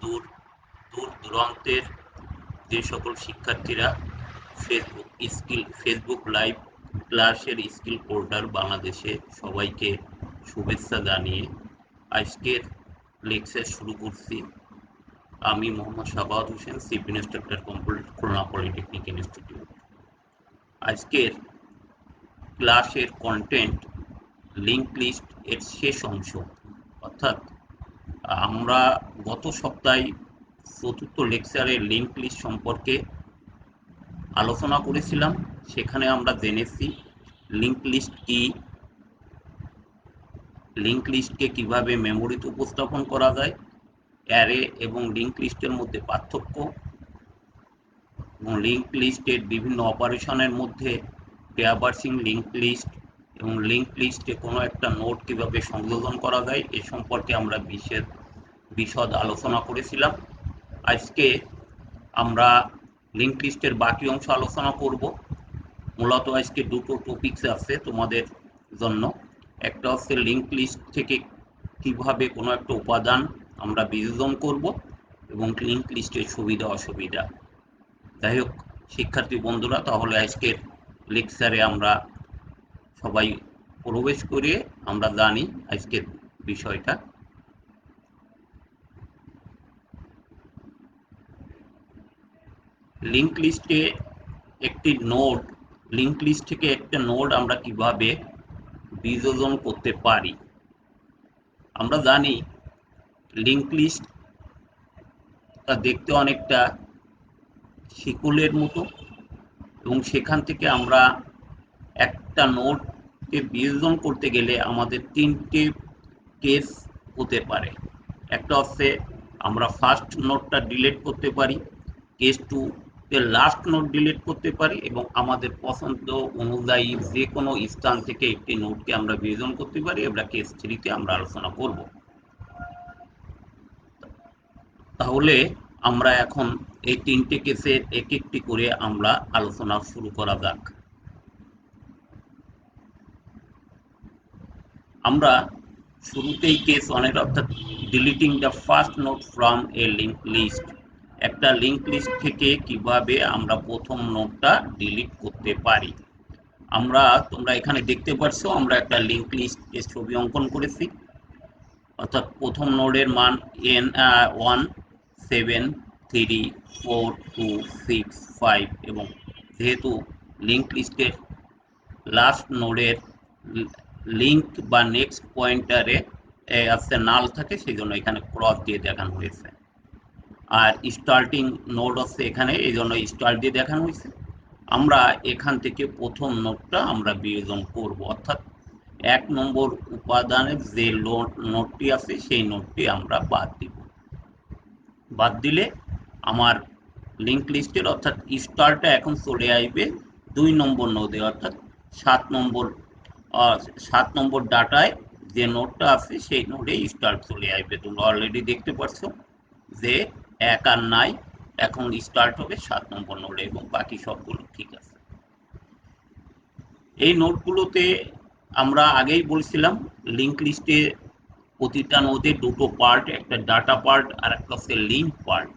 দূর দূর দূরান্তের যে সকল শিক্ষার্থীরা ফেসবুক লাইভ ক্লাসের স্কিল পোর্টাল বাংলাদেশে সবাইকে শুভেচ্ছা জানিয়ে আজকের লেকচার শুরু করছি। আমি মোহাম্মদ সাবাত Hossain, chief instructor computer, Khulna polytechnic institute. আজকের ক্লাসের কন্টেন্ট লিঙ্ক লিস্ট এর শেষ অংশ, অর্থাৎ আমরা গত সপ্তাহে চতুর্থ লেকচারে লিঙ্ক লিস্ট সম্পর্কে আলোচনা করেছিলাম। সেখানে আমরা জেনেছি লিঙ্ক লিস্ট কি, লিঙ্ক লিস্টকে কিভাবে মেমোরিতে উপস্থাপন করা যায়, অ্যারে এবং লিঙ্ক লিস্টের মধ্যে পার্থক্য, এবং লিঙ্ক লিস্টের বিভিন্ন অপারেশনের মধ্যে ট্র্যাভার্সিং লিঙ্ক লিস্ট এবং লিঙ্ক লিস্টে কোনো একটা নোড কিভাবে সংযোজন করা যায় এ সম্পর্কে আমরা বিশদ আলোচনা করেছিলাম। আজকে আমরা লিঙ্ক লিস্টের বাকি অংশ আলোচনা করব। মূলত আজকে দুটো টপিকস আছে তোমাদের জন্য। একটা হচ্ছে লিঙ্ক লিস্ট থেকে কিভাবে কোনো একটা উপাদান আমরা বিয়োজন করব এবং লিঙ্ক লিস্টের সুবিধা অসুবিধা। যাই হোক শিক্ষার্থী বন্ধুরা, তাহলে আজকের লেকচারে আমরা সবাই প্রবেশ করে আমরা জানি আজকের বিষয়টা। লিঙ্ক লিস্টে একটি নোড, লিঙ্ক লিস্ট থেকে একটা নোড আমরা কিভাবে বিয়োজন করতে পারি। আমরা জানি লিঙ্ক লিস্ট দেখতে অনেকটা শিকলের মতো, এবং সেখান থেকে আমরা একটা নোডকে বিয়োজন করতে গেলে আমাদের তিনটে কেস হতে পারে। একটা হচ্ছে আমরা ফার্স্ট নোডটা ডিলিট করতে পারি, কেস টু এর লাস্ট নোড ডিলিট করতে পারি, এবং আমাদের পছন্দ অনুযায়ী যে কোনো স্থান থেকে একটি নোডকে আমরা বিয়োজন করতে পারি। আমরা কেস থ্রিতে আমরা আলোচনা করব। তাহলে আমরা এখন এই তিনটে কেসের এক একটি করে আমরা আলোচনা শুরু করা যাক। আমরা শুরুতেই কেস ওয়ানের, অর্থাৎ deleting the first node from a link list, একটা লিঙ্ক লিস্ট থেকে কিভাবে আমরা প্রথম নোডটা ডিলিট করতে পারি। তোমরা এখানে দেখতে পাচ্ছ আমরা একটা লিঙ্ক লিস্ট এর ছবি অঙ্কন করেছি, অর্থাৎ প্রথম নোডের মান N1 7 3 4 2 6 5, এবং যেহেতু লিঙ্ক লিস্টের লাস্ট নোডের লিঙ্ক বা নেক্সট পয়েন্টারে আসছে নাল থাকে, সেই জন্য এখানে ক্রস দিয়ে দেখানো হয়েছে। আর স্টার্টিং নোড হচ্ছে এখানে, এই জন্য স্টার্ট দিয়ে দেখানো হয়েছে। আমরা এখান থেকে প্রথম নোডটা আমরা বিয়োজন করব, অর্থাৎ 1 নম্বর উপাদানের যে নোডটি আছে সেই নোডটি আমরা বাদ দিব। বাদ দিলে আমার লিঙ্ক লিস্টের অর্থাৎ স্টারটা এখন চলে আসবে 2 নম্বর নোডে, অর্থাৎ 7 নম্বর ডাটায় যে নোডটা আছে সেই নোডে স্টার চলে আসবে। তোমরা অলরেডি দেখতে পাচ্ছ যে 1 আর নাই, এখন স্টার্ট হবে 7 নম্বর নোডে, এবং বাকি সবগুলো ঠিক আছে। এই নোডগুলোতে আমরা আগেই বলছিলাম লিঙ্ক লিস্টে প্রতিটা নোডে দুটো পার্ট, একটা ডাটা পার্ট আর একটা হচ্ছে লিঙ্ক পার্ট।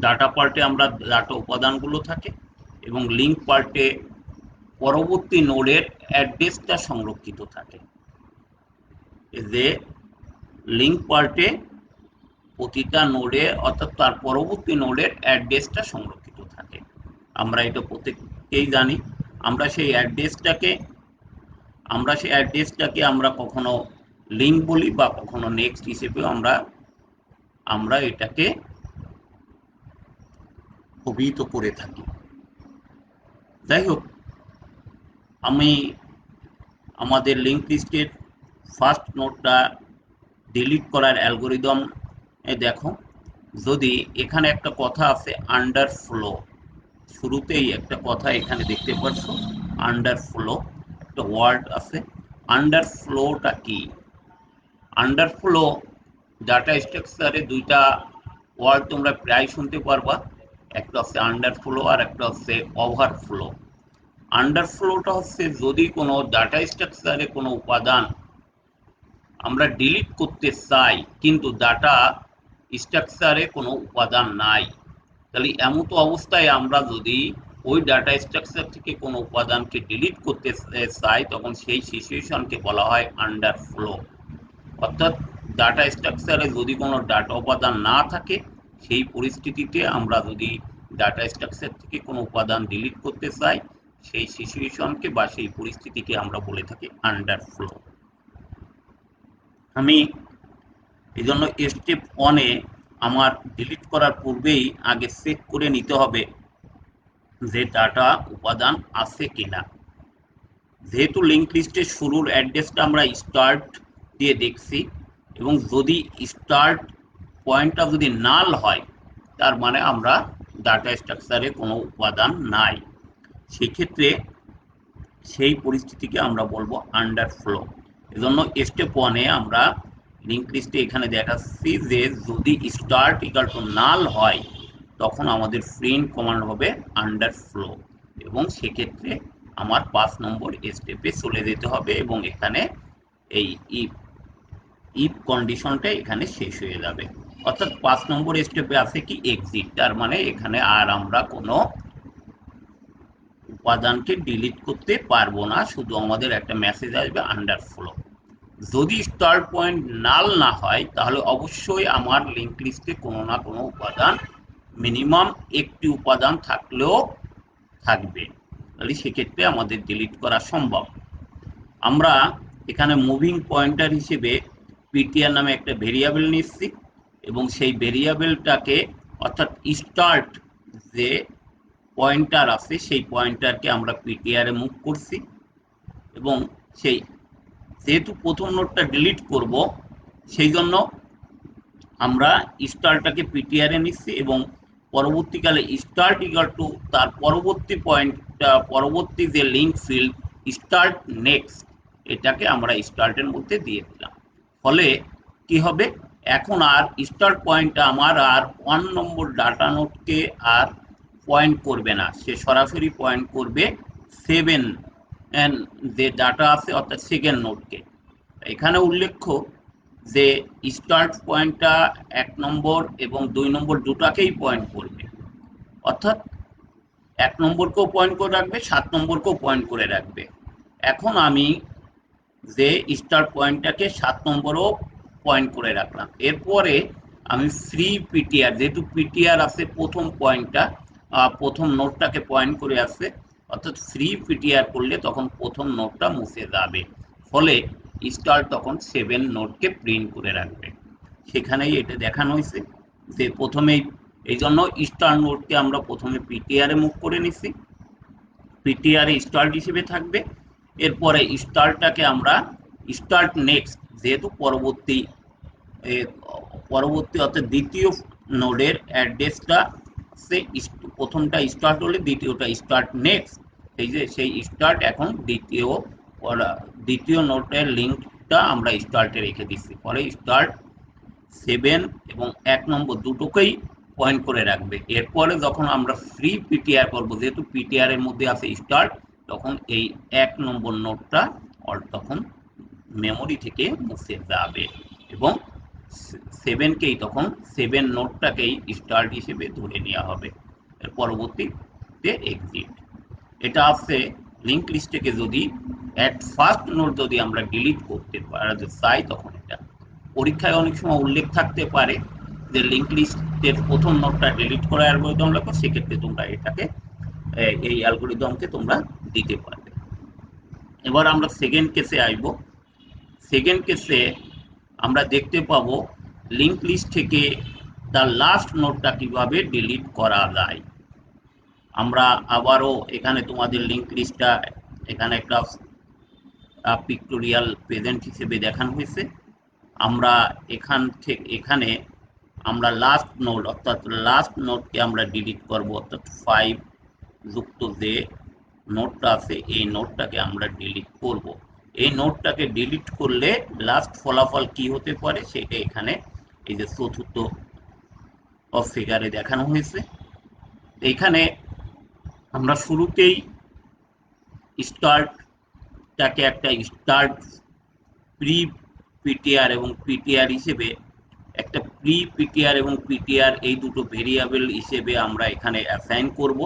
ডাটা পার্টে আমরা ডাটা উপাদানগুলো থাকে, এবং লিঙ্ক পার্টে পরবর্তী নোডের অ্যাড্রেসটা সংরক্ষিত থাকে। যে লিঙ্ক পার্টে প্রতিটা নোডে অর্থাৎ তার পরবর্তী নোডের অ্যাড্রেসটা সংরক্ষিত থাকে। আমরা এটা প্রত্যেকেই জানি। আমরা সেই অ্যাড্রেসটাকে আমরা কখনো লিঙ্ক বলি বা কখনো নেক্সট হিসেবে আমরা এটাকে অভিহিত করে থাকি। যাই হোক, আমি আমাদের লিঙ্ক লিস্টের ফার্স্ট নোডটা ডিলিট করার অ্যালগোরিদম দেখো। যদি এখানে একটা কথা আছে আন্ডারফ্লো, শুরুতেই একটা কথা এখানে দেখতে পাচ্ছ আন্ডারফ্লো, একটা ওয়ার্ড আছে। আন্ডারফ্লোটা কি? আন্ডারফ্লো ডাটা স্ট্রাকচারে দুইটা ওয়ার্ড তোমরা প্রায় শুনতে পারবা, একটা হচ্ছে আন্ডারফ্লো আর একটা হচ্ছে ওভারফ্লো। আন্ডারফ্লোটা হচ্ছে যদি কোনো ডাটা স্ট্রাকচারে কোনো উপাদান আমরা ডিলিট করতে চাই, কিন্তু ডাটা স্ট্রাকচারে কোনো উপাদান নাই। তাহলে এমতো অবস্থায় আমরা যদি ওই ডাটা স্ট্রাকচার থেকে কোনো উপাদানকে ডিলিট করতে চাই, তখন সেই সিচুয়েশনকে বলা হয় আন্ডারফ্লো। অর্থাৎ ডাটা স্ট্রাকচারে যদি কোনো ডাটা উপাদান না থাকে, সেই পরিস্থিতিতে আমরা যদি ডাটা স্ট্রাকচার থেকে কোনো উপাদান ডিলিট করতে চাই, সেই সিচুয়েশনকে বা সেই পরিস্থিতিকে আমরা বলে থাকি আন্ডারফ্লো। আমি এই জন্য স্টেপ 1-এ আমার ডিলিট করার পূর্বেই আগে চেক করে নিতে হবে যে ডাটা উপাদান আছে কিনা। যেহেতু লিঙ্ক লিস্টের শুরুর অ্যাড্রেসটা আমরা স্টার্ট দিয়ে দেখছি, এবং যদি স্টার্ট পয়েন্টটা যদি নাল হয়, তার মানে আমরা ডাটা স্ট্রাকচারে কোনো উপাদান নাই। সেক্ষেত্রে সেই পরিস্থিতিকে আমরা বলবো আন্ডারফ্লো। এজন্য স্টেপ 1-এ আমরা লিঙ্ক লিস্টে এখানে দেখাচ্ছি যে যদি স্টার্ট ইকুয়াল টু নাল হয়, তখন আমাদের প্রিন্ট কমান্ড হবে আন্ডারফ্লো, এবং সেক্ষেত্রে আমার 5 নম্বর স্টেপে চলে যেতে হবে, এবং এখানে এই ইফ কন্ডিশনটা এখানে শেষ হয়ে যাবে। অর্থাৎ 5 নম্বর স্টেপে আছে কি এক্সিট, তার মানে এখানে আর আমরা কোনো উপাদানকে ডিলিট করতে পারবো না, শুধু আমাদের একটা মেসেজ আসবে আন্ডারফ্লো। যদি স্টার্ট পয়েন্ট নাল না হয়, তাহলে অবশ্যই আমার লিঙ্ক লিস্টে কোনো না কোনো উপাদান, মিনিমাম একটি উপাদান থাকলেও থাকবে, তাহলে সেক্ষেত্রে আমাদের ডিলিট করা সম্ভব। আমরা এখানে মুভিং পয়েন্টার হিসেবে পিটিআর নামে একটা ভেরিয়েবল নিচ্ছি, এবং সেই ভেরিয়েবলটাকে অর্থাৎ স্টার্ট যে পয়েন্টার আছে সেই পয়েন্টারকে আমরা পিটিআরে মুভ করছি, এবং সেই যেহেতু প্রথম নোডটা ডিলিট করব, সেই জন্য আমরা স্টারটাকে পিটিআরে নিচ্ছি, এবং পরবর্তীকালে স্টার্ট ইকুয়াল টু তার পরবর্তী পয়েন্টটা, পরবর্তী যে লিঙ্ক ফিল্ড স্টার্ট নেক্সট, এটাকে আমরা স্টার্টের মধ্যে দিয়ে দিলাম। ফলে কি হবে, এখন আর স্টার্ট পয়েন্টটা আমার আর 1 নম্বর ডাটা নোডকে আর পয়েন্ট করবে না, সে সরাসরি পয়েন্ট করবে 7 যে ডাটা আছে অর্থাৎ সেকেন্ড নোডকে। এখানে উল্লেখ্য যে স্টার্ট পয়েন্টটা 1 নম্বর এবং 2 নম্বর দুটাকেই পয়েন্ট করবে, অর্থাৎ 1 নম্বরকেও পয়েন্ট করে রাখবে, 7 নম্বরকেও পয়েন্ট করে রাখবে। এখন আমি যে স্টার্ট পয়েন্টটাকে 7 নম্বরও পয়েন্ট করে রাখলাম, এরপরে আমি ফ্রি পিটিআর, যেহেতু পিটিআর আছে প্রথম পয়েন্টটা প্রথম নোডটাকে পয়েন্ট করে আসছে, অর্থাৎ ফ্রি পিটিআর করলে তখন প্রথম নোডটা মুছে যাবে, ফলে স্টার তখন 7 নোডকে প্রিন্ট করে রাখবে। সেখানেই এটা দেখানো হয়েছে যে প্রথমেই, এই জন্য স্টার নোডকে আমরা প্রথমে পিটিআরে মুভ করে নিছি, পিটিআরে স্টার্ট হিসেবে থাকবে, এরপরে স্টারটাকে আমরা স্টার্ট নেক্সট, যেহেতু পরবর্তী অর্থাৎ দ্বিতীয় নোডের অ্যাড্রেসটা সে প্রথমটা স্টার্ট হলে দ্বিতীয়টা স্টার্ট নেক্সট, এই যে সেই স্টার্ট এখন দ্বিতীয় নোডের লিঙ্কটা আমরা স্টার্টে রেখে দিচ্ছি, ফলে স্টার্ট 7 এবং 1 নম্বর দুটোকেই পয়েন্ট করে রাখবে। এরপরে যখন আমরা ফ্রি পিটিআর করবো, যেহেতু পিটিআর এর মধ্যে আছে স্টার্ট, তখন এই 1 নম্বর নোডটা তখন মেমোরি থেকে মুছে যাবে, এবং 7কেই তখন 7 নোডটাকেই স্টার্ট হিসেবে ধরে নেওয়া হবে, এর পরবর্তীতে এক্সিট। এটা আছে লিঙ্ক লিস্ট থেকে যদি অ্যাট ফার্স্ট নোড যদি আমরা ডিলিট করতে চাই, তখন এটা পরীক্ষায় অনেক সময় উল্লেখ থাকতে পারে যে লিঙ্ক লিস্টের প্রথম নোডটা ডিলিট করা অ্যালগরিদম লাগবে, সেক্ষেত্রে তোমরা এটাকে এই অ্যালগরিদমকে তোমরা দিতে পারবে। এবার আমরা সেকেন্ড কেসে আসব। সেকেন্ড কেসে আমরা দেখতে পাবো লিঙ্ক লিস্ট থেকে তার লাস্ট নোডটা কিভাবে ডিলিট করা যায়। আমরা আবারও এখানে তোমাদের লিঙ্ক লিস্টটা এখানে একটা পিক্টোরিয়াল প্রেজেন্ট হিসেবে দেখানো হয়েছে। আমরা এখানে আমরা লাস্ট নোড অর্থাৎ লাস্ট নোডকে আমরা ডিলিট করব, অর্থাৎ 5 যুক্ত যে নোডটা আছে এই নোডটাকে আমরা ডিলিট করব। এই নোডটাকে ডিলিট করলে লাস্ট ফলাফল কি হতে পারে সেটা এখানে এই যে চতুর্থ ফিগারে দেখানো হয়েছে। এখানে আমরা শুরুতেই স্টার্টটাকে একটা স্টার্ট প্রি পিটিআর এবং পিটিআর হিসেবে একটা প্রি পিটিআর এবং পিটিআর এই দুটো ভেরিয়েবল হিসেবে আমরা এখানে অ্যাসাইন করব,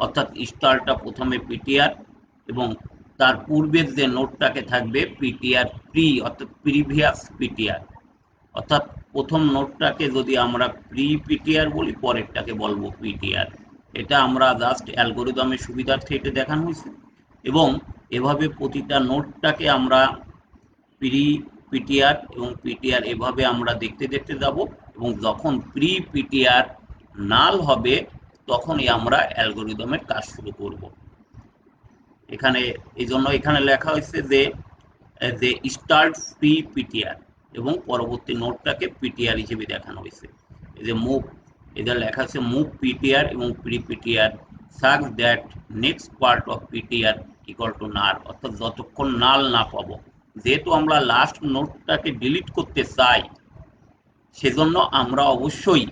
অর্থাৎ স্টারটা প্রথমে পিটিআর এবং তার পূর্বের যে নোটটাকে থাকবে পিটিআর প্রি অর্থাৎ প্রিভিয়াস পিটিআর, অর্থাৎ প্রথম নোটটাকে যদি আমরা প্রি পিটিআর বলি, পরেরটাকে বলবো পিটিআর। এটা আমরা জাস্ট অ্যালগোরিদমের সুবিধার্থে এটা দেখানো হয়েছে এবং এভাবে প্রতিটা নোটটাকে আমরা প্রি পিটিআর এবং পিটিআর এভাবে আমরা দেখতে দেখতে যাব এবং যখন প্রি পিটিআর নাল হবে তখনই আমরা অ্যালগোরিদমের কাজ শুরু করব। এখানে এই জন্য এখানে লেখা হয়েছে যে স্টার্ট প্রি পিটিআর এবং পরবর্তী নোটটাকে পিটিআর হিসেবে দেখানো হয়েছে। এই যে মুভ, এদের লেখা আছে মুভ পিটিআর এবং pre PTR such that next part of PTR equal to নাল, অর্থাৎ যতক্ষণ নাল না পাবো। যেহেতু আমরা লাস্ট নোটটাকে ডিলিট করতে চাই সেজন্য আমরা অবশ্যই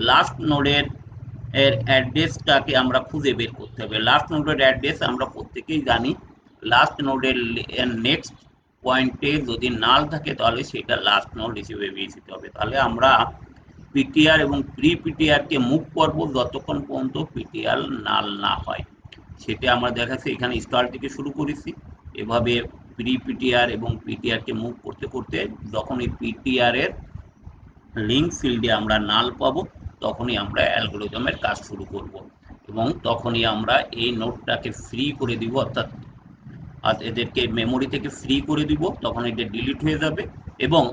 লাস্ট নোডের অ্যাড্রেসটাকে আমরা খুঁজে বের করতে হবে। লাস্ট নোডের অ্যাড্রেস আমরা প্রত্যেকেই জানি, লাস্ট নোডের নেক্সট পয়েন্টে যদি নাল থাকে তাহলে সেটা লাস্ট নোড হিসেবে বিবেচিত হবে। তাহলে আমরা পিটিআর এবং প্রি পিটিআরকে মুভ করবো যতক্ষণ পর্যন্ত পিটিআর নাল না হয়। সেটা আমরা দেখাচ্ছি, এখানে স্টার থেকে শুরু করেছি, এভাবে প্রি পিটিআর এবং পিটিআরকে মুভ করতে করতে যখন এই পিটিআর এর লিঙ্ক ফিল্ডে আমরা নাল পাবো তখনই আমরা অ্যালগোরিদমের কাজ শুরু করব এবং তখনই আমরা এই নোটটাকে ফ্রি করে দিব, অর্থাৎ এদেরকে মেমোরি থেকে ফ্রি করে দিব, তখন এটা ডিলিট হয়ে যাবে এবং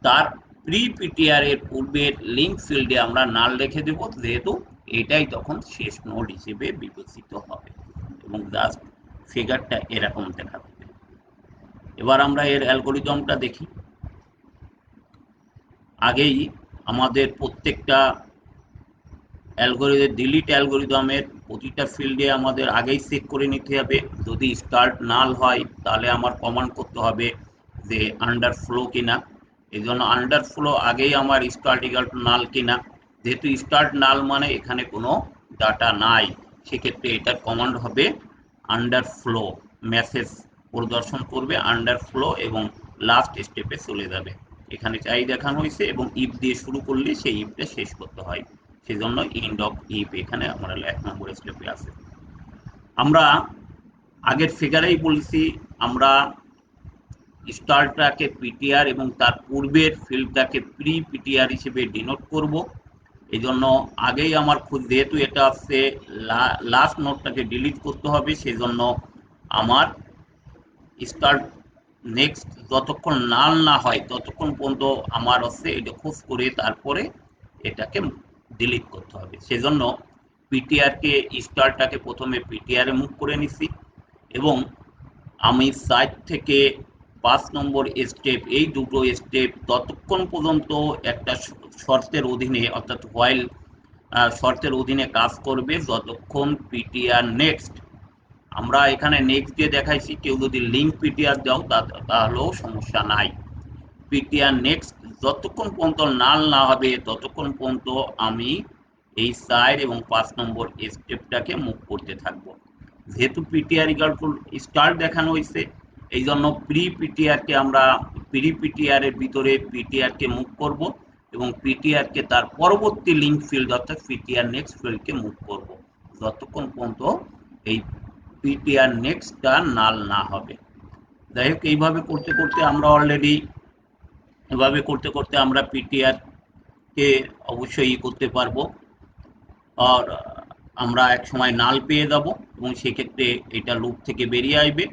তার প্রি পিটিআর এর পূর্বের লিঙ্ক ফিল্ডে আমরা নাল রেখে দেব, যেহেতু এটাই তখন শেষ নোড হিসেবে বিবেচিত হবে এবং জাস্ট ফিগারটা এরকম দেখা যাবে। এবার আমরা এর অ্যালগোরিদমটা দেখি। আগেই আমাদের প্রত্যেকটা ডিলিট অ্যালগোরিদমের প্রতিটা ফিল্ডে আমাদের আগেই চেক করে নিতে হবে, যদি স্টার্ট নাল হয় তাহলে আমার কমান্ড করতে হবে যে আন্ডারফ্লো কিনা। এই জন্য আন্ডারফ্লো আগেই আমার স্টার্ট ইকুয়াল টু নাল কিনা, যেহেতু স্টার্ট নাল মানে এখানে কোনো ডাটা নাই, সেক্ষেত্রে এটার কমান্ড হবে আন্ডারফ্লো, মেসেজ প্রদর্শন করবে আন্ডারফ্লো এবং লাস্ট স্টেপে চলে যাবে। এখানে চাই দেখানো হয়েছে এবং ইফ দিয়ে শুরু করলে সেই ইফটা শেষ করতে হয়, সেজন্য এন্ড অফ ইফ এখানে আমরা 1 নম্বর স্টেপে আছে। আমরা আগের ফিগারেই বলেছি আমরা স্টারটাকে পিটিআর এবং তার পূর্বের ফিল্ডটাকে প্রি পিটিআর হিসেবে ডিনোট করব। এই জন্য আগেই আমার যেহেতু এটা হচ্ছে লাস্ট নোটটাকে ডিলিট করতে হবে, সেজন্য আমার স্টার্ট নেক্সট যতক্ষণ নাল না হয় ততক্ষণ পর্যন্ত আমার হচ্ছে এটা খোঁজ করে তারপরে এটাকে ডিলিট করতে হবে। সেজন্য পিটিআরকে স্টারটাকে প্রথমে পিটিআরে মুভ করে নিছি এবং আমি সাইড থেকে 5 নম্বর স্টেপ, এই দুটো স্টেপ ততক্ষণ পর্যন্ত একটা শর্তের অধীনে অর্থাৎ হোয়াইল শর্তের অধীনে কাজ করবে যতক্ষণ পিটিআর নেক্সট, আমরা এখানে নেক্সট দিয়ে দেখাইছি, কেউ যদি লিঙ্ক পিটিআর দাও তাহলেও সমস্যা নাই। পিটিআর নেক্সট যতক্ষণ পর্যন্ত নাল না হবে ততক্ষণ পর্যন্ত আমি এই 4 এবং 5 নম্বর স্টেপটাকে মুভ করতে থাকবো। যেহেতু পিটিআর ইকুয়াল টু স্টার দেখানো হয়েছে, এই জন্য প্রি পিটিআরকে আমরা প্রি পিটিআর এর ভিতরে পিটিআরকে মুভ করব এবং পিটিআরকে তার পরবর্তী লিঙ্ক ফিল্ড অর্থাৎ পিটিআর নেক্সট ফিল্ডকে মুভ করব যতক্ষণ পর্যন্ত এই পিটিআর নেক্সটটা নাল না হবে। যাই হোক, এইভাবে করতে করতে আমরা অলরেডি এভাবে করতে করতে আমরা পিটিআর কে অবশ্যই করতে পারবো আর আমরা এক সময় নাল পেয়ে যাব এবং সেক্ষেত্রে এটা লুপ থেকে বেরিয়ে আসবে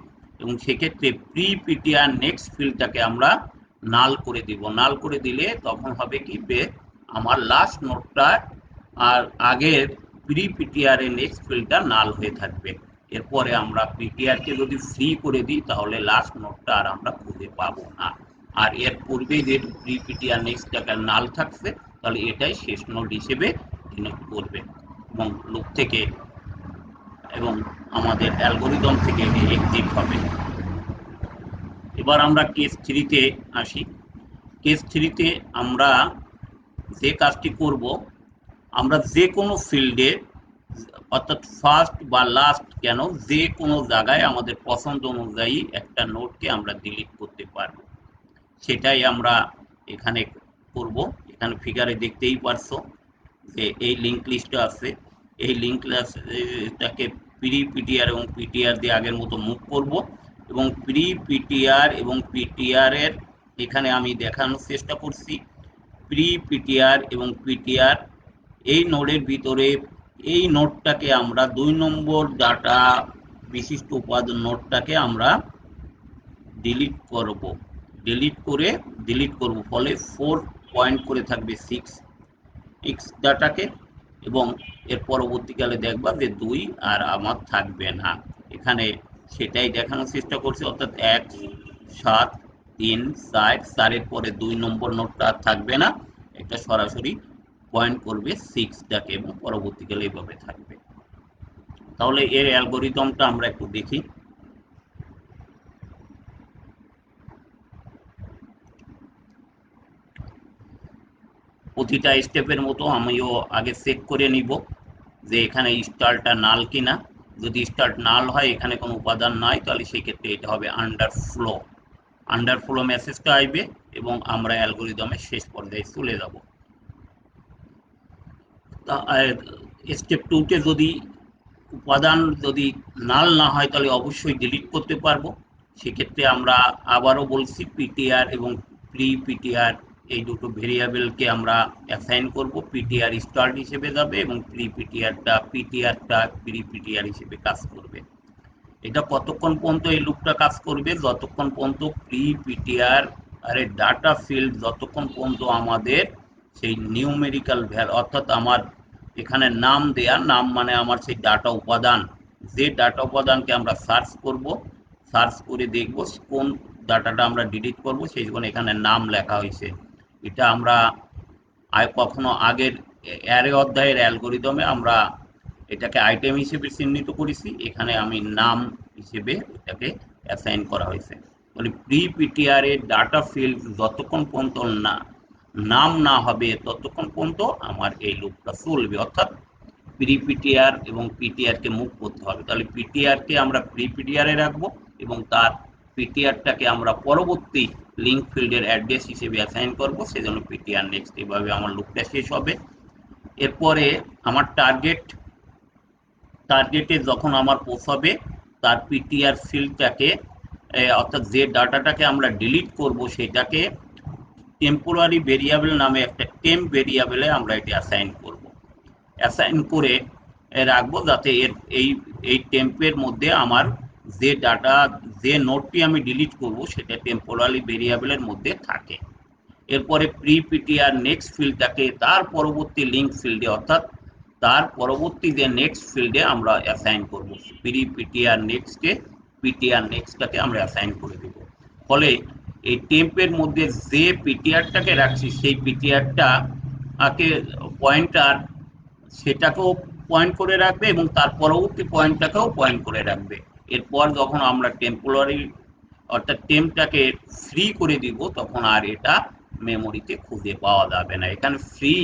এবং সেক্ষেত্রে প্রি পিটিআর নেক্সট ফিল্ডটাকে আমরা নাল করে দিব। নাল করে দিলে তখন হবে কি আমার লাস্ট নোটটা আর আগের প্রি পিটিআর এর নেক্সট ফিল্ডটা নাল হয়ে থাকবে। এরপরে আমরা পিটিআর কে যদি ফ্রি করে দিই তাহলে লাস্ট নোটটা আর আমরা খুঁজে পাবো না, আর এর পূর্বে যে প্রি পিটিআর নেক্সটটা নাল থাকছে তাহলে এটাই শেষ নোট হিসেবে ডিনোট করবে এবং লুপ থেকে এবং আমাদের অ্যালগোরিদম থেকে এক্সিট হবে। এবার আমরা কেস 3 তে আসি। কেস 3 তে আমরা যে কাজটি করব, আমরা যে কোনো ফিল্ডে অর্থাৎ ফার্স্ট বা লাস্ট কেন যে কোনো জায়গায় আমাদের পছন্দ অনুযায়ী একটা নোটকে আমরা ডিলিট করতে পারবো, সেটাই আমরা এখানে করব। এখানে ফিগারে দেখতেই পারছো যে এই লিঙ্ক লিস্টটা আছে। এই লিঙ্ক লিস্টটাকে প্রি পিটিআর এবং পিটিআর দিয়ে আগের মতো মুভ করব এবং প্রি পিটিআর এবং পিটিআর এর এখানে আমি দেখানোর চেষ্টা করছি প্রি পিটিআর এবং পিটিআর এই নোডের ভিতরে এই নোডটাকে আমরা 2 নম্বর ডাটা বিশিষ্ট উপাদান নোডটাকে আমরা ডিলিট করব ফলে 4 পয়েন্ট করে থাকবে 6 ডাটাকে এবং এর পরবর্তীকালে দেখবা যে 2 আর আমার থাকবে না। এখানে সেটাই দেখানোর চেষ্টা করছি, অর্থাৎ 1 7 3 4 4 পরে 2 নম্বর নোটটা আর থাকবে না, এটা সরাসরি পয়েন্ট করবে 6টাকে এবং পরবর্তীকালে এইভাবে থাকবে। তাহলে এর অ্যালগরিদমটা আমরা একটু দেখি। প্রতিটা স্টেপের মতো আমিও আগে চেক করে নিব যে এখানে স্টার্টটা নাল কিনা। যদি স্টার্ট নাল হয়, এখানে কোনো উপাদান নাই, তাহলে সেই ক্ষেত্রে এটা হবে আন্ডারফ্লো মেসেজটা আসবে এবং আমরা অ্যালগরিদমের শেষ পর্যায়ে চলে যাব। স্টেপ 2তে যদি উপাদান যদি নাল না হয় তাহলে অবশ্যই ডিলিট করতে পারবো। সেক্ষেত্রে আমরা আবারও বলছি পিটিআর এবং প্রি পিটিআর এই দুটো ভেরিয়েবলকে আমরা অ্যাসাইন করব। পিটিআর স্টার্ট হিসেবে যাবে এবং প্রি পিটিআরটা প্রি পিটিআর হিসেবে কাজ করবে। এটা কতক্ষণ পর্যন্ত এই লুপটা কাজ করবে? যতক্ষণ পর্যন্ত প্রি পিটিআর আরে ডাটা ফিল্ড যতক্ষণ পর্যন্ত আমাদের সেই নিউমেরিক্যাল ভ্যালু, অর্থাৎ আমার এখানে নাম দেয়া, নাম মানে আমার সেই ডাটা উপাদান, যে ডাটা উপাদানকে আমরা সার্চ করে দেখব কোন ডাটাটা আমরা ডিলিট করব, সেই জন্য এখানে নাম লেখা হয়েছে। এটা আমরা কখনো আগের অ্যারে অধ্যায়ের অ্যালগরিদমে আমরা এটাকে আইটেম হিসেবে চিহ্নিত করেছি, এখানে আমি নাম হিসেবে এটাকে অ্যাসাইন করা হয়েছে। তাহলে প্রি পিটিআর এর ডাটা ফিল্ড যতক্ষণ পর্যন্ত নাম না হবে ততক্ষণ পর্যন্ত আমার এই লুপটা চলবে, অর্থাৎ প্রি পিটিআর এবং পিটিআর কে মুভ করতে হবে। তাহলে পিটিআর কে আমরা প্রি পিটিআর এ রাখবো এবং তার পিটিআরটাকে আমরা পরবর্তী লিঙ্ক ফিল্ডের অ্যাড্রেস হিসেবে অ্যাসাইন করব, সেজন্য পিটিআর নেক্সট। এভাবে আমার লুপটা শেষ হবে। এরপরে আমার টার্গেটে যখন আমার পৌঁছাবে তার পিটিআর ফিল্ডটাকে, অর্থাৎ যে ডাটাটাকে আমরা ডিলিট করব সেটাকে টেম্পোরারি ভেরিয়েবল নামে একটা টেম্প ভেরিয়েবলে আমরা এটি অ্যাসাইন করে রাখবো, যাতে এই টেম্পের মধ্যে আমার যে নোটটি আমি ডিলিট করব সেটা টেম্পোরারি ভেরিয়েবলের মধ্যে থাকে। এরপরে প্রি পিটিআর নেক্সট ফিল্ডটাকে তার পরবর্তী লিঙ্ক ফিল্ডে, অর্থাৎ তার পরবর্তী যে নেক্সট ফিল্ডে আমরা অ্যাসাইন করব। প্রি পিটিআর নেক্সটটাকে আমরা অ্যাসাইন করে দেব। ফলে এই টেম্পের মধ্যে যে পিটিআরটাকে রাখছি সেই পিটিআরটাকে পয়েন্টার সেটাকেও পয়েন্ট করে রাখবে এবং তার পরবর্তী পয়েন্টটাকেও পয়েন্ট করে রাখবে। এরপর যখন আমরা টেম্পোরারি অর্থাৎ টেম্পটাকে ফ্রি করে দিব তখন আর এটা মেমোরিতে খুঁজে পাওয়া যাবে না। এখানে ফ্রি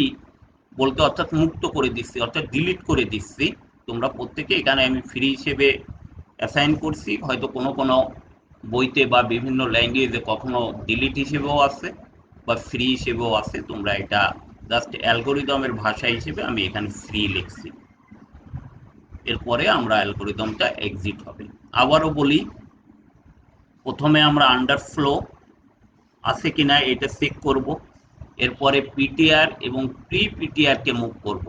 বলতে অর্থাৎ মুক্ত করে দিচ্ছি, অর্থাৎ ডিলিট করে দিচ্ছি। তোমরা প্রত্যেকে এখানে আমি ফ্রি হিসেবে অ্যাসাইন করছি, হয়তো কোনো কোনো বইতে বা বিভিন্ন ল্যাঙ্গুয়েজে কখনো ডিলিট হিসেবেও আছে বা ফ্রি হিসেবেও আছে। তোমরা এটা জাস্ট অ্যালগরিদমের ভাষা হিসেবে আমি এখানে ফ্রি লিখছি। এরপরে আমরা অ্যালগরিদমটা এক্সিট হবে। আবারও বলি, প্রথমে আমরা আন্ডারফ্লো আছে কিনা এটা চেক করব। এরপরে পিটিআর এবং প্রি পিটিআর কে মুভ করব।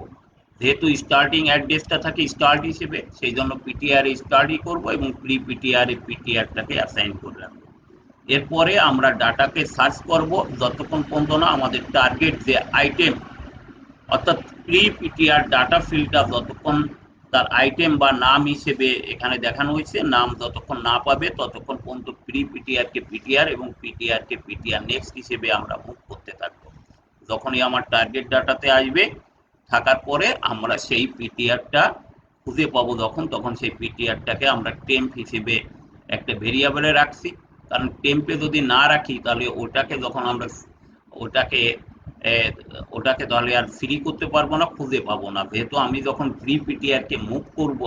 যেহেতু স্টার্টিং অ্যাড্রেসটা থাকে স্টার্ট হিসেবে, সেই জন্য পিটিআর স্টার্টই করব এবং প্রি পিটিআর পিটিআরটাকে অ্যাসাইন করে রাখবো। এরপরে আমরা ডাটাকে সার্চ করব যতক্ষণ পর্যন্ত না আমাদের টার্গেট যে আইটেম, অর্থাৎ প্রি পিটিআর ডাটা ফিল্ডটা যতক্ষণ তার আইটেম বা নাম হিসেবে এখানে দেখানো হয়েছে, নাম যতক্ষণ না পাবে ততক্ষণ পর্যন্ত প্রি পিটিআর কে পিটিআর এবং পিটিআর কে পিটিআর নেক্সট হিসেবে আমরা মুভ করতে থাকবো। যখনই আমার টার্গেট ডাটাতে আসবে থাকার পরে আমরা সেই পিটিআরটা খুঁজে পাবো, তখন সেই পিটিআরটাকে আমরা টেম্প হিসেবে একটা ভেরিয়েবলে রাখছি। কারণ টেম্পে যদি না রাখি তাহলে ওটাকে যখন আমরা ওটাকে তাহলে আর ফ্রি করতে পারবো না, খুঁজে পাবো না। যেহেতু আমি যখন প্রি পিটিআর কে মুভ করবো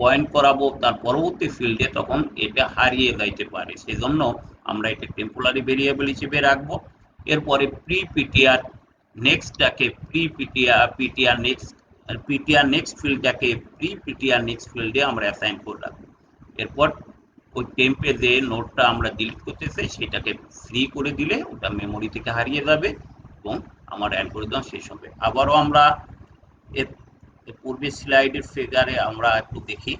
পয়েন্ট করাবো তার পরবর্তী ফিল্ডে, তখন এটা হারিয়ে যাইতে পারে, সেজন্য আমরা এটা টেম্পোরারি ভেরিয়েবল হিসেবে রাখবো। এরপরে প্রি পিটিআর নেক্সটটাকে pre PTR PTR next PTR next ফিল্ডটাকে প্রি পিটিআর নেক্সট ফিল্ডে আমরা অ্যাসাইন করে রাখবো। এরপর ওই টেম্পে যে নোটটা আমরা ডিলিট করতে চাই সেটাকে ফ্রি করে দিলে ওটা মেমোরি থেকে হারিয়ে যাবে এবং আমার অ্যালগরিদম শেষ হবে। আবারও আমরা এর পূর্বের স্লাইডের ফিগারে আমরা একটু দেখি।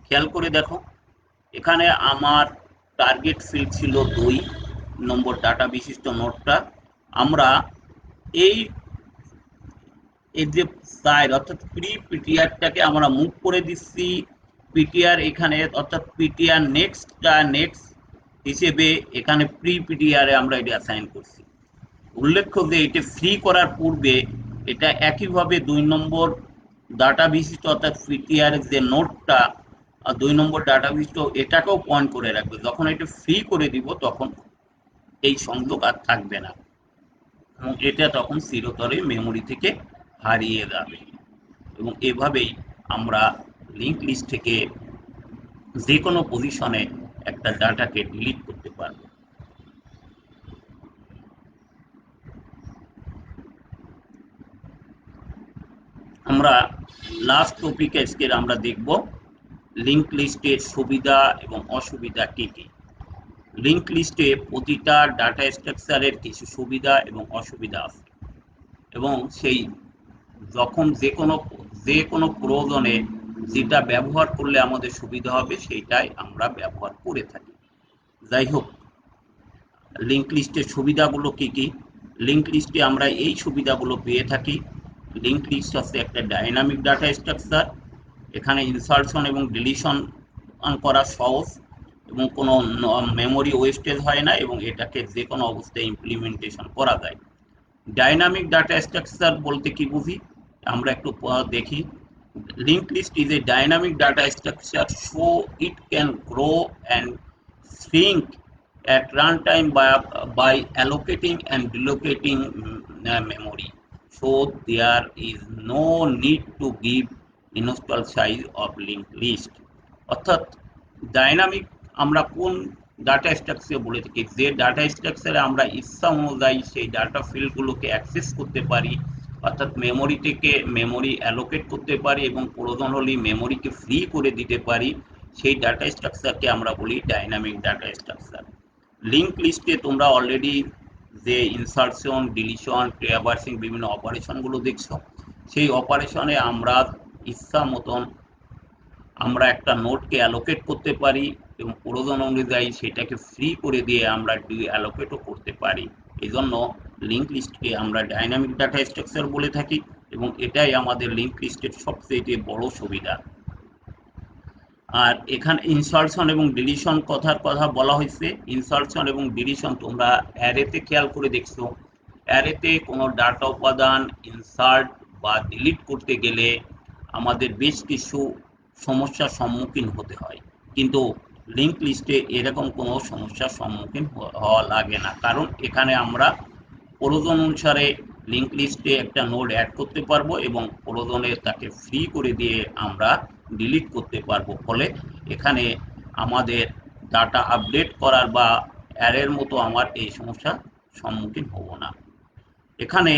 খেয়াল করে দেখো, এখানে আমার টার্গেট ফিল্ড ছিল 2 নম্বর ডাটা বিশিষ্ট নোটটা। আমরা এই যে সাইড অর্থাৎ প্রি পিটিআরটাকে আমরা মুভ করে দিচ্ছি পিটিআর এখানে, অর্থাৎ পিটিআর নেক্সট হিসেবে এখানে প্রি পিটিআরে আমরা এটা অ্যাসাইন করছি। উল্লেখ্য যে এটা ফ্রি করার পূর্বে এটা একইভাবে 2 নম্বর ডাটা বিশিষ্ট অর্থাৎ পিটিআর যে নোটটা 2 নম্বর ডাটা বিশিষ্ট এটাকেও পয়েন্ট করে রাখবে। যখন এটা ফ্রি করে দিব তখন এই সংযোগ আর থাকবে না এবং এটা তখন চিরতরে মেমোরি থেকে হারিয়ে যাবে। এবং এভাবেই আমরা লিঙ্ক লিস্ট থেকে যে কোনো পজিশনে একটা ডাটাকে ডিলিট করতে পারবো। আমরা লাস্ট টপিক আজকে আমরা দেখব লিঙ্ক লিস্টের সুবিধা এবং অসুবিধা কি কি। লিঙ্ক লিস্টে প্রতিটা ডাটা স্ট্রাকচারের কিছু সুবিধা এবং অসুবিধা আছে এবং সেই যখন যে কোনো প্রয়োজনে যেটা ব্যবহার করলে আমাদের সুবিধা হবে সেইটাই আমরা ব্যবহার করে থাকি। যাই হোক, লিঙ্ক লিস্টের সুবিধাগুলো কি কি? লিঙ্ক লিস্টে আমরা এই সুবিধাগুলো পেয়ে থাকি। লিঙ্ক লিস্ট হচ্ছে একটা ডাইনামিক ডাটা স্ট্রাকচার। এখানে ইনসার্শন এবং ডিলিশন করা সহজ এবং কোনো মেমোরি ওয়েস্টেজ হয় না এবং এটাকে যে কোনো অবস্থায় ইমপ্লিমেন্টেশন করা যায়। ডাইনামিক ডাটা স্ট্রাকচার বলতে কি বুঝি আমরা একটু দেখি। Linked list is a dynamic data structure, so it can grow and shrink at runtime by allocating and delocating memory. So there is no need to give install size of linked list. অর্থাৎ dynamic আমরা কোন data structure বলে থাকি, যে data স্ট্রাকচারে আমরা ইচ্ছা অনুযায়ী সেই ডাটা ফিল্ডগুলোকে অ্যাক্সেস করতে পারি, অর্থাৎ মেমোরি থেকে মেমোরি অ্যালোকেট করতে পারি এবং প্রয়োজন হলে মেমোরিকে ফ্রি করে দিতে পারি, সেই ডাটা স্ট্রাকচারকে আমরা বলি ডাইনামিক ডাটা স্ট্রাকচার। লিঙ্ক লিস্টে তোমরা অলরেডি যে ইনসার্শন, ডিলিশন, ট্রাভার্সিং বিভিন্ন অপারেশনগুলো দেখছো, সেই অপারেশনে আমরা ইচ্ছা মতন আমরা একটা নোটকে অ্যালোকেট করতে পারি এবং প্রয়োজন অনুযায়ী সেটাকে ফ্রি করে দিয়ে আমরা অ্যালোকেটও করতে পারি। এই জন্য লিঙ্ক লিস্টকে আমরা ডাইনামিক ডাটা স্ট্রাকচার বলে থাকি এবং এটাই আমাদের লিঙ্ক লিস্টের সবচেয়ে বড় সুবিধা। আর এখানে ইনসার্শন এবং ডিলিশন কথা বলা হয়েছে। ইনসার্শন এবং ডিলিশন তোমরা অ্যারেতে খেয়াল করে দেখছো, অ্যারেতে কোনো ডাটা উপাদান ইনসার্ট বা ডিলিট করতে গেলে আমাদের বেশ কিছু সমস্যার সম্মুখীন হতে হয়, কিন্তু লিঙ্ক লিস্টে এরকম কোনো সমস্যার সম্মুখীন হওয়া লাগে না, কারণ এখানে আমরা প্রয়োজন অনুসারে লিঙ্ক লিস্টে একটা নোড অ্যাড করতে পারবো এবং প্রয়োজনে তাকে ফ্রি করে দিয়ে আমরা ডিলিট করতে পারবো। ফলে এখানে আমাদের ডাটা আপডেট করার বা অ্যারের মতো আমার এই সমস্যার সম্মুখীন হব না। এখানে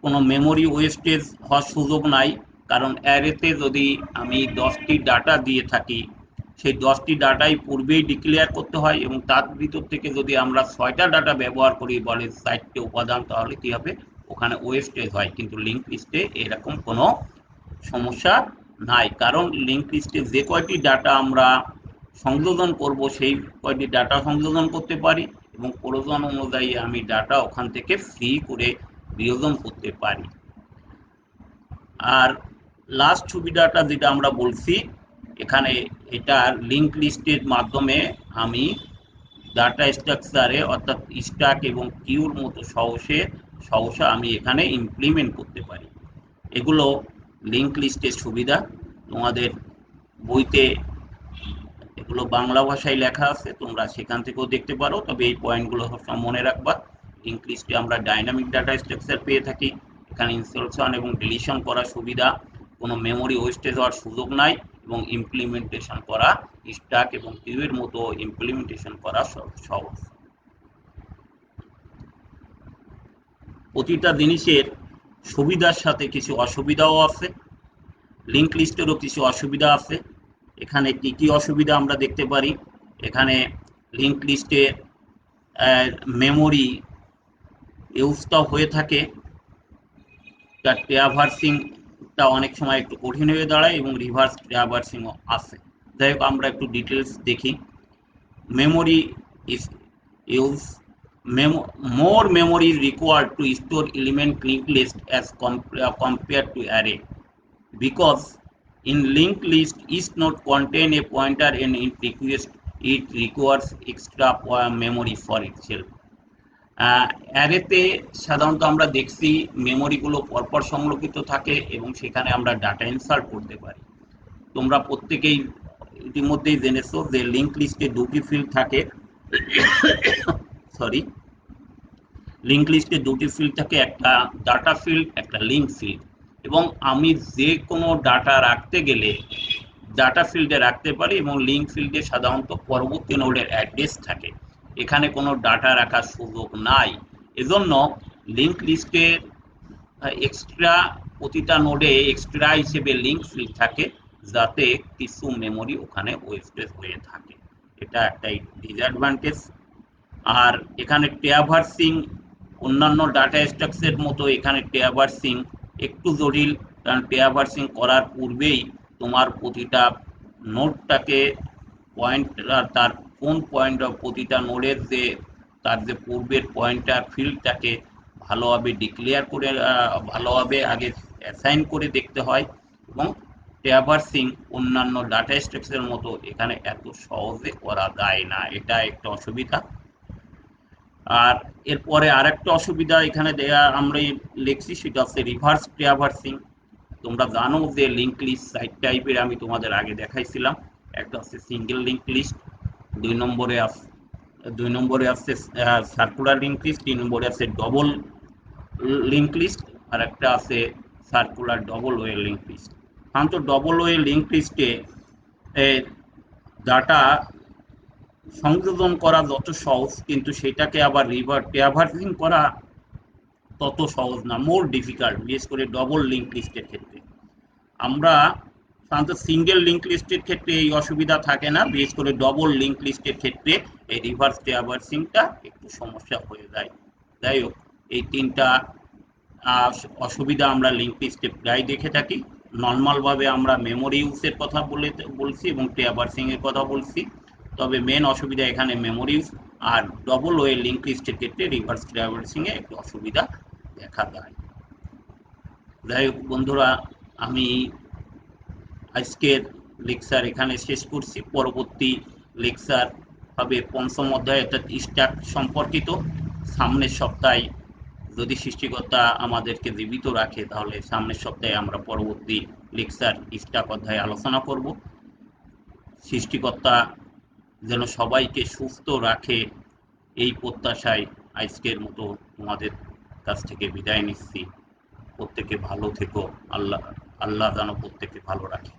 কোনো মেমোরি ওয়েস্টেজ হওয়ার সুযোগ নাই, কারণ অ্যারেতে যদি আমি 10টি ডাটা দিয়ে থাকি সেই 10টি ডাটাই পূর্বেই ডিক্লেয়ার করতে হয় এবং তার ভিতর থেকে যদি আমরা 6টা ডাটা ব্যবহার করি বলে 4টে উপাদান, তাহলে কি হবে ওখানে ওয়েস্টেজ হয়। কিন্তু লিঙ্ক লিস্টে এরকম কোনো সমস্যা নাই, কারণ লিঙ্ক লিস্টে যে কয়টি ডাটা আমরা সংযোজন করব সেই কয়টি ডাটা সংযোজন করতে পারি এবং প্রয়োজন অনুযায়ী আমি ডাটা ওখান থেকে ফ্রি করে বিয়োজন করতে পারি। আর লাস্ট সুবিধাটা যেটা আমরা বলছি, এখানে এটা লিঙ্ক লিস্টের মাধ্যমে আমি ডাটা স্ট্রাকচারে অর্থাৎ স্ট্যাক এবং কিউর মতো সহসা আমি এখানে ইমপ্লিমেন্ট করতে পারি। এগুলো লিঙ্ক লিস্টের সুবিধা। তোমাদের বইতে এগুলো বাংলা ভাষায় লেখা আছে, তোমরা সেখান থেকেও দেখতে পারো, তবে এই পয়েন্টগুলো সবসময় মনে রাখবা। লিঙ্ক লিস্টে আমরা ডাইনামিক ডাটা স্ট্রাকচার পেয়ে থাকি, এখানে ইনসার্শন এবং ডিলিশন করার সুবিধা, কোনো মেমোরি ওয়েস্টেজ হওয়ার সুযোগ নাই এবং ইমপ্লিমেন্টেশন করা স্ট্যাক এবং কিউয়ের মতো ইমপ্লিমেন্টেশন করা সহজ। প্রতিটা জিনিসের সুবিধার সাথে কিছু অসুবিধাও আছে, লিঙ্ক লিস্টেরও কিছু অসুবিধা আছে। এখানে কি কি অসুবিধা আমরা দেখতে পারি, এখানে লিঙ্ক লিস্টে মেমোরি ইউজটাও হয়ে থাকে, তার ট্র্যাভার্সিংটা অনেক সময় একটু কঠিন হয়ে দাঁড়ায় এবং রিভার্স ট্র্যাভার্সিংও আছে। যাই হোক, আমরা একটু ডিটেলস দেখি। Memory is use more memory is required to store element linked list as compared to array, because in linked list each node contain a pointer and in request it requires extra memory for itself. অ্যারেতে সাধারণত আমরা দেখছি মেমোরিগুলো পরপর সংরক্ষিত থাকে এবং সেখানে আমরা ডাটা ইনসার্ট করতে পারি। তোমরা প্রত্যেকেই ইতিমধ্যেই জেনেছো যে লিঙ্ক লিস্টে দুটি ফিল্ড থাকে, সরি, লিঙ্ক লিস্টে দুটি ফিল্ড থাকে, একটা ডাটা ফিল্ড, একটা লিঙ্ক ফিল্ড। এবং আমি যে কোনো ডাটা রাখতে গেলে ডাটা ফিল্ডে রাখতে পারি এবং লিঙ্ক ফিল্ডে সাধারণত পরবর্তী নোডের অ্যাড্রেস থাকে, এখানে কোনো ডাটা রাখার সুযোগ নাই। এজন্য লিঙ্ক লিস্টে এক্সট্রা প্রতিটা নোডে এক্সট্রা হিসেবে লিঙ্ক ফিল্ড থাকে, যাতে কিছু মেমোরি ওখানে ওয়েস্টেজ হয়ে থাকে। এটা একটা ডিসঅ্যাডভান্টেজ। আর এখানে ট্র্যাভার্সিং অন্যান্য ডাটা স্ট্রাকচারের মতো এখানে ট্র্যাভার্সিং একটু জটিল, কারণ ট্র্যাভার্সিং করার পূর্বেই তোমার প্রতিটা নোডটাকে পয়েন্টার, তার কোন পয়েন্টার, প্রতিটা নোডের যে তার যে পূর্বের পয়েন্টার ফিল্ডটাকে ভালোভাবে ডিক্লেয়ার করে ভালোভাবে আগে অ্যাসাইন করে দেখতে হয়। এবং ট্র্যাভার্সিং অন্যান্য ডাটা স্ট্রাকচারের মতো এখানে এত সহজে করা যায় না, এটা একটা অসুবিধা। আর এরপরে আরেকটা অসুবিধা এখানে দেয়া আমরা লিখছি, সেটা হচ্ছে রিভার্স ট্র্যাভার্সিং। তোমরা জানো যে লিঙ্ক লিস্ট সাইট টাইপের আমি তোমাদের আগে দেখাইছিলাম। একটা হচ্ছে সিঙ্গেল লিঙ্ক লিস্ট, দুই নম্বরে আছে সার্কুলার লিঙ্ক লিস্ট, 3 নম্বরে আছে ডবল লিঙ্ক লিস্ট, আর একটা আছে circular double way link list. সাধারণত ডবল ওয়ে লিঙ্ক লিস্টে ডাটা সংযোজন করা যত সহজ, কিন্তু সেটাকে আবার ট্র্যাভার্সিং করা তত সহজ না, মোর ডিফিকাল্ট, বিশেষ করে ডবল লিঙ্ক লিস্টের ক্ষেত্রে। আমরা সাধারণত সিঙ্গেল লিঙ্ক লিস্টের ক্ষেত্রে এই অসুবিধা থাকে না, বিশেষ করে ডবল লিঙ্ক লিস্টের ক্ষেত্রে এই রিভার্স ট্র্যাভার্সিংটা একটু সমস্যা হয়ে যায়। যাই হোক, এই তিনটা অসুবিধা আমরা লিঙ্ক লিস্টে প্রায় দেখে থাকি। নর্মালভাবে আমরা মেমোরি ইউজের কথা বলছি এবং ট্র্যাভার্সিং এর কথা বলছি, তবে মেন অসুবিধা এখানে মেমোরি ইউজ, আর ডবল ওয়ে লিঙ্ক লিস্টের ক্ষেত্রে রিভার্স ট্র্যাভার্সিং এ একটু অসুবিধা দেখা যায়। যাই হোক বন্ধুরা, আমি আজকের লেকচার এখানে শেষ করছি। পরবর্তী লেকচার হবে 5ম অধ্যায় অর্থাৎ স্ট্যাক সম্পর্কিত। সামনের সপ্তাহে যদি সৃষ্টিকর্তা আমাদেরকে জীবিত রাখে, তাহলে সামনের সপ্তাহে আমরা পরবর্তী লেকচার স্ট্যাক অধ্যায়ে আলোচনা করব। সৃষ্টিকর্তা যেন সবাইকে সুস্থ রাখে, এই প্রত্যাশায় আজকের মতো তোমাদের কাছ থেকে বিদায় নিচ্ছি। প্রত্যেকে ভালো থেকো, আল্লাহ যেন প্রত্যেকে ভালো রাখে।